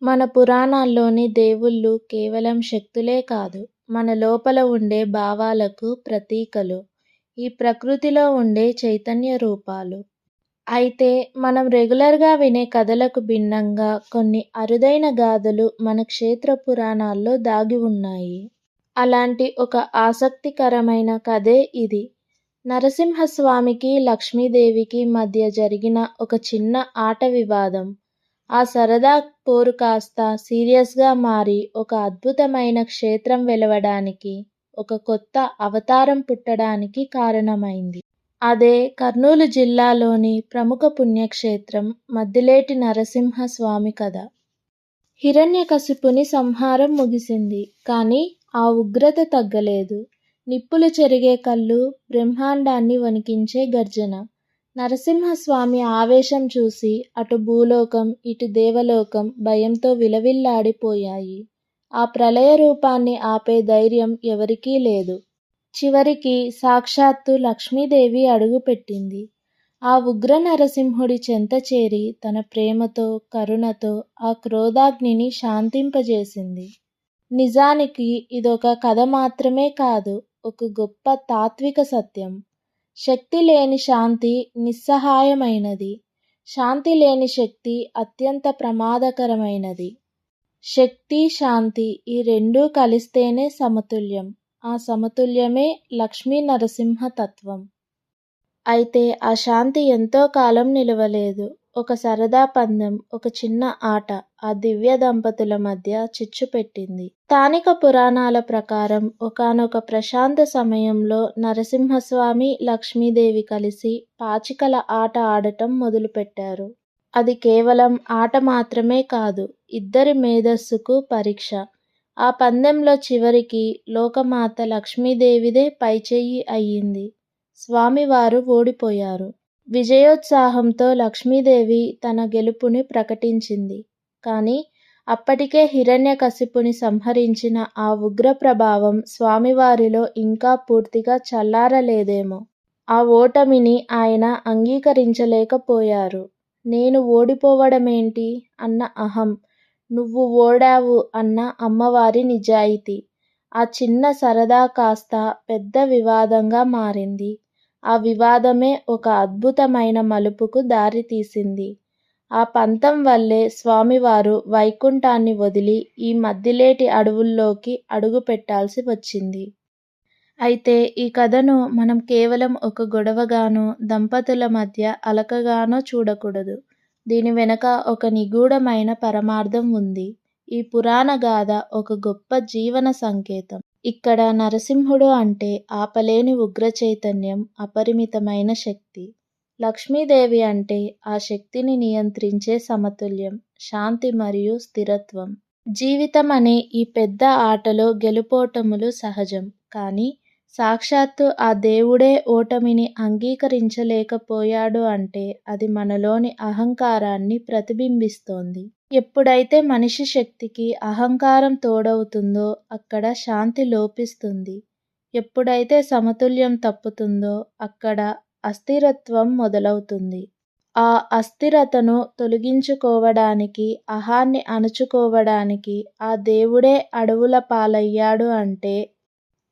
మన పురాణాల్లోని దేవుళ్ళు కేవలం శక్తులే కాదు, మన లోపల ఉండే భావాలకు ప్రతీకలు. ఈ ప్రకృతిలో ఉండే చైతన్య రూపాలు. అయితే మనం రెగ్యులర్గా వినే కథలకు భిన్నంగా కొన్ని అరుదైన గాథలు మన క్షేత్ర పురాణాల్లో దాగి ఉన్నాయి. అలాంటి ఒక ఆసక్తికరమైన కథే ఇది. నరసింహస్వామికి లక్ష్మీదేవికి మధ్య జరిగిన ఒక చిన్న ఆట వివాదం. ఆ సరదా పోరు కాస్త సీరియస్గా మారి ఒక అద్భుతమైన క్షేత్రం వెలవడానికి, ఒక కొత్త అవతారం పుట్టడానికి కారణమైంది. అదే కర్నూలు జిల్లాలోని ప్రముఖ పుణ్యక్షేత్రం మద్దిలేటి నరసింహస్వామి కథ. హిరణ్యకశిపుని సంహారం ముగిసింది, కానీ ఆ ఉగ్రత తగ్గలేదు. నిప్పులు చెరిగే కళ్ళు, బ్రహ్మాండాన్ని వణికించే గర్జన. నరసింహస్వామి ఆవేశం చూసి అటు భూలోకం, ఇటు దేవలోకం భయంతో విలవిల్లాడిపోయాయి. ఆ ప్రళయ రూపాన్ని ఆపే ధైర్యం ఎవరికీ లేదు. చివరికి సాక్షాత్తు లక్ష్మీదేవి అడుగుపెట్టింది. ఆ ఉగ్ర నరసింహుడి చెంత చేరి తన ప్రేమతో, కరుణతో ఆ క్రోధాగ్నిని శాంతింపజేసింది. నిజానికి ఇదొక కథ మాత్రమే కాదు, ఒక గొప్ప తాత్విక సత్యం. శక్తి లేని శాంతి నిస్సహాయమైనది. శాంతి లేని శక్తి అత్యంత ప్రమాదకరమైనది. శక్తి, శాంతి ఈ రెండూ కలిస్తేనే సమతుల్యం. ఆ సమతుల్యమే లక్ష్మీ నరసింహ తత్వం. అయితే ఆ శాంతి ఎంతో కాలం నిలవలేదు. ఒక సరదా పందెం, ఒక చిన్న ఆట ఆ దివ్య దంపతుల మధ్య చిచ్చు పెట్టింది. స్థానిక పురాణాల ప్రకారం ఒకానొక ప్రశాంత సమయంలో నరసింహస్వామి, లక్ష్మీదేవి కలిసి పాచికల ఆట ఆడటం మొదలుపెట్టారు. అది కేవలం ఆట మాత్రమే కాదు, ఇద్దరి మేధస్సుకు పరీక్ష. ఆ పందెంలో చివరికి లోకమాత లక్ష్మీదేవిదే పైచేయి అయ్యింది. స్వామివారు ఓడిపోయారు. విజయోత్సాహంతో లక్ష్మీదేవి తన గెలుపుని ప్రకటించింది. కానీ అప్పటికే హిరణ్యకశిపుని సంహరించిన ఆ ఉగ్ర ప్రభావం స్వామివారిలో ఇంకా పూర్తిగా చల్లారలేదేమో. ఆ ఓటమిని ఆయన అంగీకరించలేకపోయారు. నేను ఓడిపోవడమేంటి అన్న అహం, నువ్వు ఓడావు అన్న అమ్మవారి నిజాయితీ. ఆ చిన్న సరదా కాస్త పెద్ద వివాదంగా మారింది. ఆ వివాదమే ఒక అద్భుతమైన మలుపుకు దారితీసింది. ఆ పంతం వల్లే స్వామివారు వైకుంఠాన్ని వదిలి ఈ మద్దిలేటి అడవుల్లోకి అడుగు పెట్టాల్సి వచ్చింది. అయితే ఈ కథను మనం కేవలం ఒక గొడవగానో, దంపతుల మధ్య అలకగానో చూడకూడదు. దీని వెనక ఒక నిగూఢమైన పరమార్థం ఉంది. ఈ పురాణ గాథ ఒక గొప్ప జీవన సంకేతం. ఇక్కడ నరసింహుడు అంటే ఆపలేని ఉగ్ర చైతన్యం, అపరిమితమైన శక్తి. లక్ష్మీదేవి అంటే ఆ శక్తిని నియంత్రించే సమతుల్యం, శాంతి మరియు స్థిరత్వం. జీవితం అనే ఈ పెద్ద ఆటలో గెలుపోటములు సహజం. కానీ సాక్షాత్తు ఆ దేవుడే ఓటమిని అంగీకరించలేకపోయాడు అంటే అది మనలోని అహంకారాన్ని ప్రతిబింబిస్తోంది. ఎప్పుడైతే మనిషి శక్తికి అహంకారం తోడవుతుందో అక్కడ శాంతి లోపిస్తుంది. ఎప్పుడైతే సమతుల్యం తప్పుతుందో అక్కడ అస్థిరత్వం మొదలవుతుంది. ఆ అస్థిరతను తొలగించుకోవడానికి, అహాన్ని అణుచుకోవడానికి ఆ దేవుడే అడవుల పాలయ్యాడు అంటే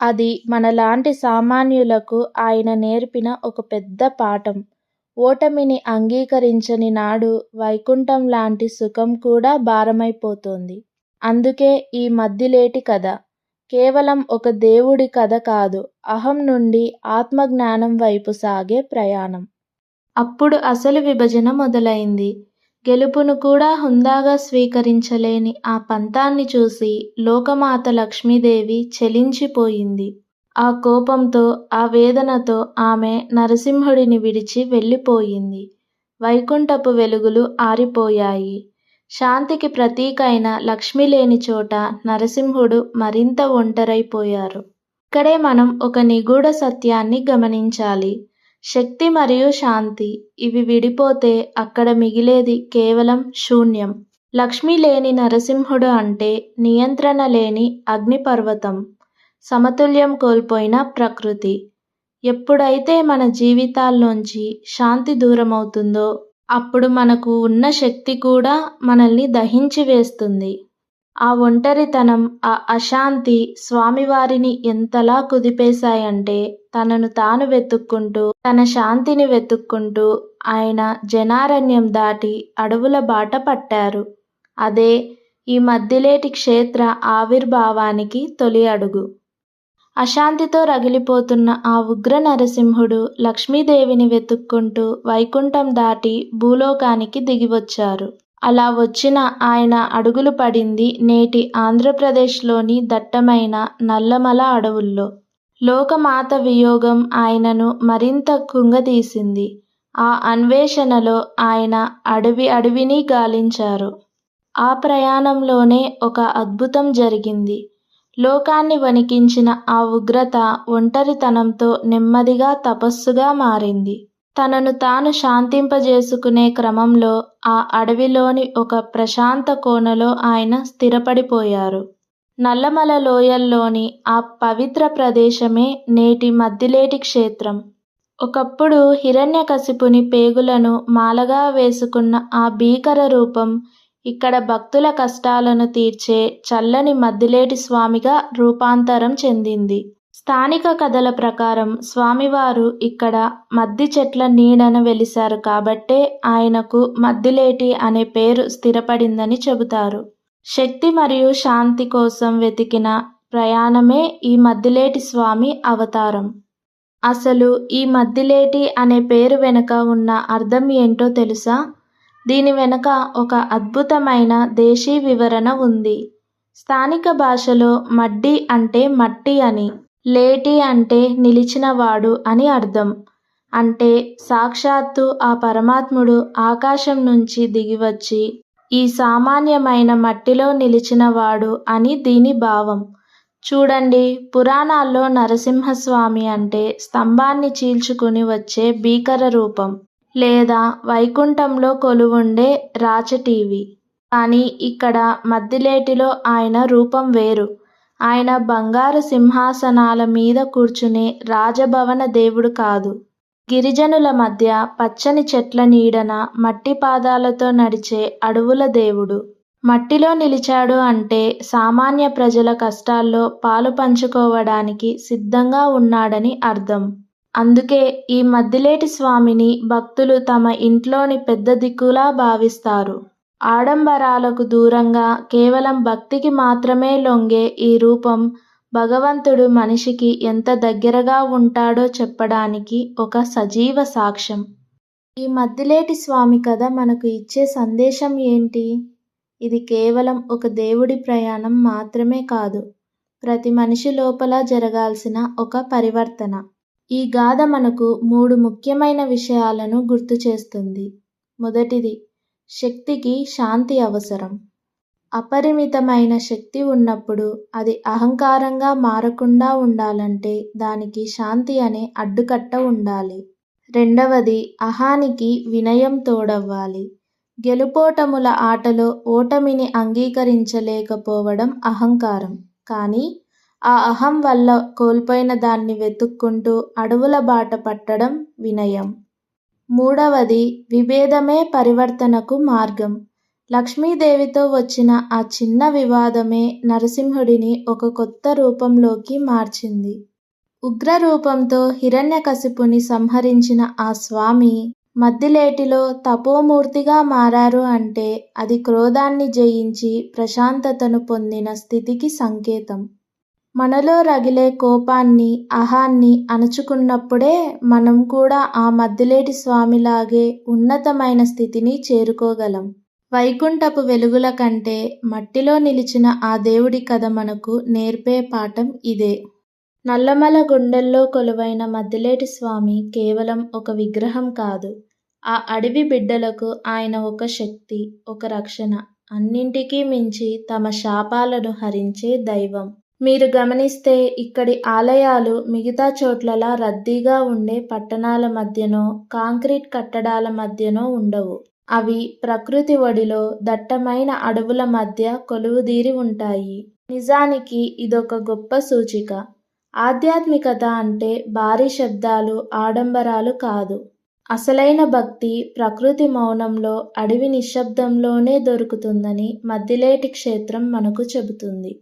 అది మనలాంటి సామాన్యులకు ఆయన నేర్పిన ఒక పెద్ద పాఠం. ఓటమిని అంగీకరించని నాడు వైకుంఠం లాంటి సుఖం కూడా భారమైపోతుంది. అందుకే ఈ మద్దిలేటి కథ కేవలం ఒక దేవుడి కథ కాదు, అహం నుండి ఆత్మజ్ఞానం వైపు సాగే ప్రయాణం. అప్పుడు అసలు విభజన మొదలైంది. గెలుపును కూడా హుందాగా స్వీకరించలేని ఆ పంతాన్ని చూసి లోకమాత లక్ష్మీదేవి చలించిపోయింది. ఆ కోపంతో, ఆ వేదనతో ఆమె నరసింహుడిని విడిచి వెళ్ళిపోయింది. వైకుంఠపు వెలుగులు ఆరిపోయాయి. శాంతికి ప్రతీకైన లక్ష్మి లేని చోట నరసింహుడు మరింత ఒంటరైపోయారు. ఇక్కడే మనం ఒక నిగూఢ సత్యాన్ని గమనించాలి. శక్తి మరియు శాంతి ఇవి విడిపోతే అక్కడ మిగిలేది కేవలం శూన్యం. లక్ష్మి లేని నరసింహుడు అంటే నియంత్రణ లేని అగ్నిపర్వతం, సమతుల్యం కోల్పోయిన ప్రకృతి. ఎప్పుడైతే మన జీవితాల్లోంచి శాంతి దూరమవుతుందో అప్పుడు మనకు ఉన్న శక్తి కూడా మనల్ని దహించి వేస్తుంది. ఆ ఒంటరితనం, ఆ అశాంతి స్వామివారిని ఎంతలా కుదిపేశాయంటే తనను తాను వెతుక్కుంటూ, తన శాంతిని వెతుక్కుంటూ ఆయన జనారణ్యం దాటి అడవుల బాట పట్టారు. అదే ఈ మద్దిలేటి క్షేత్ర ఆవిర్భావానికి తొలి అడుగు. అశాంతితో రగిలిపోతున్న ఆ ఉగ్ర నరసింహుడు లక్ష్మీదేవిని వెతుక్కుంటూ వైకుంఠం దాటి భూలోకానికి దిగివచ్చారు. అలా వచ్చిన ఆయన అడుగులు పడింది నేటి ఆంధ్రప్రదేశ్లోని దట్టమైన నల్లమల అడవుల్లో. లోకమాత వియోగం ఆయనను మరింత కుంగదీసింది. ఆ అన్వేషణలో ఆయన అడవి అడవిని గాలించారు. ఆ ప్రయాణంలోనే ఒక అద్భుతం జరిగింది. లోకాన్ని వణికించిన ఆ ఉగ్రత ఒంటరితనంతో నెమ్మదిగా తపస్సుగా మారింది. తనను తాను శాంతింపజేసుకునే క్రమంలో ఆ అడవిలోని ఒక ప్రశాంత కోనలో ఆయన స్థిరపడిపోయారు. నల్లమల లోయల్లోని ఆ పవిత్ర ప్రదేశమే నేటి మద్దిలేటి క్షేత్రం. ఒకప్పుడు హిరణ్యకశిపుని పేగులను మాలగా వేసుకున్న ఆ భీకర రూపం ఇక్కడ భక్తుల కష్టాలను తీర్చే చల్లని మద్దిలేటి స్వామిగా రూపాంతరం చెందింది. స్థానిక కథల ప్రకారం స్వామివారు ఇక్కడ మద్ది చెట్ల నీడన వెలిశారు కాబట్టే ఆయనకు మద్దిలేటి అనే పేరు స్థిరపడిందని చెబుతారు. శక్తి మరియు శాంతి కోసం వెతికిన ప్రయాణమే ఈ మద్దిలేటి స్వామి అవతారం. అసలు ఈ మద్దిలేటి అనే పేరు వెనుక ఉన్న అర్థం ఏంటో తెలుసా? దీని వెనుక ఒక అద్భుతమైన దేశీ వివరణ ఉంది. స్థానిక భాషలో మడ్డి అంటే మట్టి అని, లేటి అంటే నిలిచినవాడు అని అర్థం. అంటే సాక్షాత్తు ఆ పరమాత్ముడు ఆకాశం నుంచి దిగివచ్చి ఈ సామాన్యమైన మట్టిలో నిలిచినవాడు అని దీని భావం. చూడండి, పురాణాల్లో నరసింహస్వామి అంటే స్తంభాన్ని చీల్చుకుని వచ్చే భీకర రూపం, లేదా వైకుంఠంలో కొలువుండే రాచటీవి. కానీ ఇక్కడ మద్దిలేటిలో ఆయన రూపం వేరు. ఆయన బంగారు సింహాసనాల మీద కూర్చునే రాజభవన దేవుడు కాదు. గిరిజనుల మధ్య పచ్చని చెట్ల నీడన మట్టి పాదాలతో నడిచే అడవుల దేవుడు. మట్టిలో నిలిచాడు అంటే సామాన్య ప్రజల కష్టాల్లో పాలు పంచుకోవడానికి సిద్ధంగా ఉన్నాడని అర్థం. అందుకే ఈ మద్దిలేటి స్వామిని భక్తులు తమ ఇంట్లోని పెద్ద దిక్కులా భావిస్తారు. ఆడంబరాలకు దూరంగా కేవలం భక్తికి మాత్రమే లొంగే ఈ రూపం భగవంతుడు మనిషికి ఎంత దగ్గరగా ఉంటాడో చెప్పడానికి ఒక సజీవ సాక్ష్యం. ఈ మద్దిలేటి స్వామి కథ మనకు ఇచ్చే సందేశం ఏంటి? ఇది కేవలం ఒక దేవుడి ప్రయాణం మాత్రమే కాదు, ప్రతి మనిషి లోపల జరగాల్సిన ఒక పరివర్తన. ఈ గాథ మనకు 3 ముఖ్యమైన విషయాలను గుర్తు చేస్తుంది. మొదటిది, శక్తికి శాంతి అవసరం. అపరిమితమైన శక్తి ఉన్నప్పుడు అది అహంకారంగా మారకుండా ఉండాలంటే దానికి శాంతి అనే అడ్డుకట్ట ఉండాలి. రెండవది, అహానికి వినయం తోడవ్వాలి. గెలుపోటముల ఆటలో ఓటమిని అంగీకరించలేకపోవడం అహంకారం. కానీ ఆ అహం వల్ల కోల్పోయిన దాన్ని వెతుక్కుంటూ అడవుల బాట పట్టడం వినయం. మూడవది, విభేదమే పరివర్తనకు మార్గం. లక్ష్మీదేవితో వచ్చిన ఆ చిన్న వివాదమే నరసింహుడిని ఒక కొత్త రూపంలోకి మార్చింది. ఉగ్ర రూపంతో హిరణ్యకశిపుని సంహరించిన ఆ స్వామి మద్దిలేటిలో తపోమూర్తిగా మారారు అంటే అది క్రోధాన్ని జయించి ప్రశాంతతను పొందిన స్థితికి సంకేతం. మనలో రగిలే కోపాన్ని, అహాన్ని అణచుకున్నప్పుడే మనం కూడా ఆ మద్దిలేటి స్వామిలాగే ఉన్నతమైన స్థితిని చేరుకోగలం. వైకుంఠపు వెలుగుల కంటే మట్టిలో నిలిచిన ఆ దేవుడి కథ మనకు నేర్పే పాఠం ఇదే. నల్లమల గుండెల్లో కొలువైన మద్దిలేటి స్వామి కేవలం ఒక విగ్రహం కాదు. ఆ అడవి బిడ్డలకు ఆయన ఒక శక్తి, ఒక రక్షణ, అన్నింటికీ మించి తమ శాపాలను హరించే దైవం. మీరు గమనిస్తే ఇక్కడి ఆలయాలు మిగతా చోట్లలా రద్దీగా ఉండే పట్టణాల మధ్యనో, కాంక్రీట్ కట్టడాల మధ్యనో ఉండవు. అవి ప్రకృతి ఒడిలో దట్టమైన అడవుల మధ్య కొలువుదీరి ఉంటాయి. నిజానికి ఇదొక గొప్ప సూచిక. ఆధ్యాత్మికత అంటే భారీ శబ్దాలు, ఆడంబరాలు కాదు. అసలైన భక్తి ప్రకృతి మౌనంలో, అడవి నిశ్శబ్దంలోనే దొరుకుతుందని మద్దిలేటి క్షేత్రం మనకు చెబుతుంది.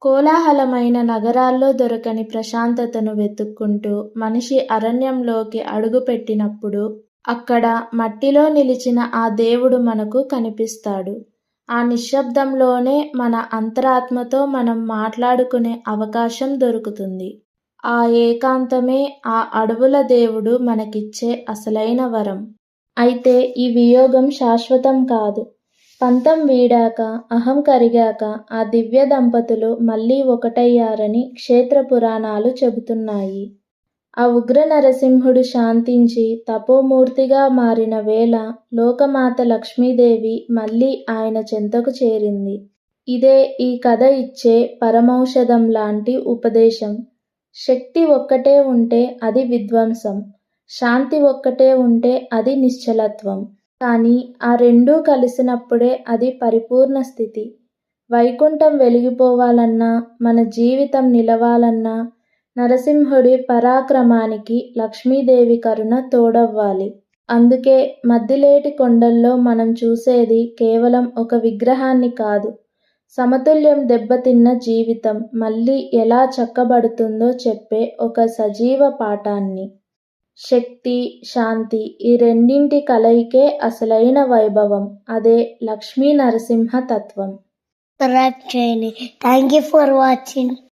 కోలాహలమైన నగరాల్లో దొరకని ప్రశాంతతను వెతుక్కుంటూ మనిషి అరణ్యంలోకి అడుగుపెట్టినప్పుడు అక్కడ మట్టిలో నిలిచిన ఆ దేవుడు మనకు కనిపిస్తాడు. ఆ నిశ్శబ్దంలోనే మన అంతరాత్మతో మనం మాట్లాడుకునే అవకాశం దొరుకుతుంది. ఆ ఏకాంతమే ఆ అడవుల దేవుడు మనకిచ్చే అసలైన వరం. అయితే ఈ వియోగం శాశ్వతం కాదు. పంతం వీడాక, అహం కరిగాక ఆ దివ్య దంపతులు మళ్ళీ ఒకటయ్యారని క్షేత్ర పురాణాలు చెబుతున్నాయి. ఆ ఉగ్ర నరసింహుడు శాంతించి తపోమూర్తిగా మారిన వేళ లోకమాత లక్ష్మీదేవి మళ్ళీ ఆయన చెంతకు చేరింది. ఇదే ఈ కథ ఇచ్చే పరమౌషధం లాంటి ఉపదేశం. శక్తి ఒక్కటే ఉంటే అది విధ్వంసం, శాంతి ఒక్కటే ఉంటే అది నిశ్చలత్వం. కానీ ఆ రెండూ కలిసినప్పుడే అది పరిపూర్ణ స్థితి. వైకుంఠం వెలిగిపోవాలన్నా, మన జీవితం నిలవాలన్నా నరసింహుడి పరాక్రమానికి లక్ష్మీదేవి కరుణ తోడవ్వాలి. అందుకే మద్దిలేటి కొండల్లో మనం చూసేది కేవలం ఒక విగ్రహాన్ని కాదు, సమతుల్యం దెబ్బతిన్న జీవితం మళ్ళీ ఎలా చక్కబడుతుందో చెప్పే ఒక సజీవ పాఠాన్ని. శక్తి, శాంతి ఈ రెండింటి కలయికే అసలైన వైభవం. అదే లక్ష్మీ నరసింహ తత్వం. సబ్స్క్రైబ్ చేయండి. Thank you for watching.